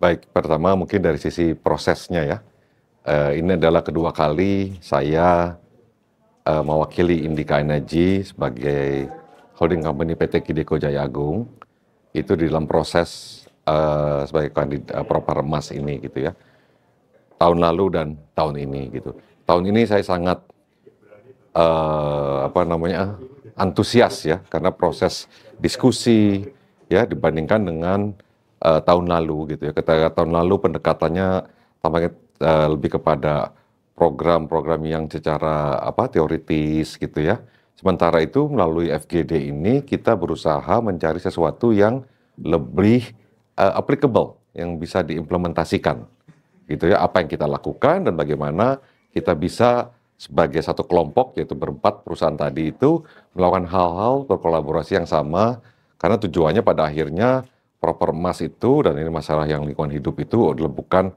Baik, pertama mungkin dari sisi prosesnya ya. Ini adalah kedua kali saya mewakili Indika Energy sebagai holding company PT Kideko Jaya Agung. Itu di dalam proses sebagai kandidat proper emas ini gitu ya. Tahun lalu dan tahun ini gitu. Tahun ini saya sangat antusias ya karena proses diskusi ya dibandingkan dengan tahun lalu gitu ya. Ketika tahun lalu pendekatannya tampaknya lebih kepada program-program yang secara teoritis gitu ya. Sementara itu melalui FGD ini kita berusaha mencari sesuatu yang lebih applicable, yang bisa diimplementasikan gitu ya, apa yang kita lakukan dan bagaimana kita bisa sebagai satu kelompok, yaitu berempat perusahaan tadi itu melakukan hal-hal berkolaborasi yang sama, karena tujuannya pada akhirnya proper emas itu, dan ini masalah yang lingkungan hidup itu adalah bukan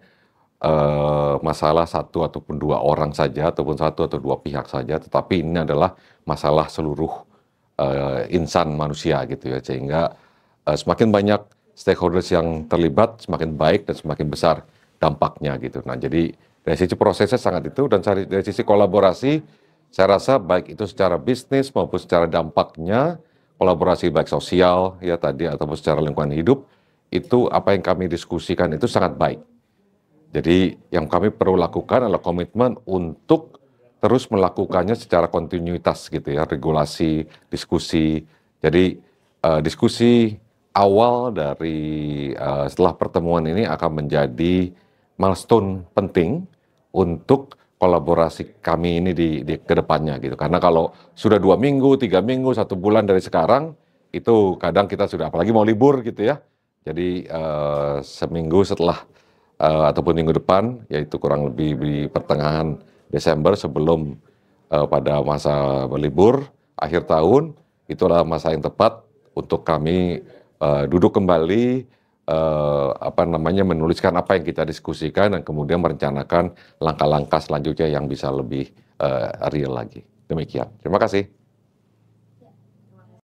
masalah satu ataupun dua orang saja, ataupun satu atau dua pihak saja, tetapi ini adalah masalah seluruh insan manusia gitu ya, sehingga semakin banyak stakeholders yang terlibat, semakin baik dan semakin besar dampaknya gitu. Nah, jadi dari sisi prosesnya sangat itu, dan dari sisi kolaborasi, saya rasa baik itu secara bisnis maupun secara dampaknya, kolaborasi baik sosial ya tadi ataupun secara lingkungan hidup, itu apa yang kami diskusikan itu sangat baik. Jadi yang kami perlu lakukan adalah komitmen untuk terus melakukannya secara kontinuitas gitu ya, regulasi, diskusi. Jadi diskusi awal dari setelah pertemuan ini akan menjadi milestone penting untuk kolaborasi kami ini di kedepannya gitu. Karena kalau sudah 2 minggu, 3 minggu, 1 bulan dari sekarang, itu kadang kita sudah apalagi mau libur gitu ya. Jadi seminggu setelah ataupun minggu depan, yaitu kurang lebih di pertengahan Desember sebelum pada masa libur akhir tahun, itulah masa yang tepat untuk kami duduk kembali, menuliskan apa yang kita diskusikan dan kemudian merencanakan langkah-langkah selanjutnya yang bisa lebih real lagi. Demikian. Terima kasih.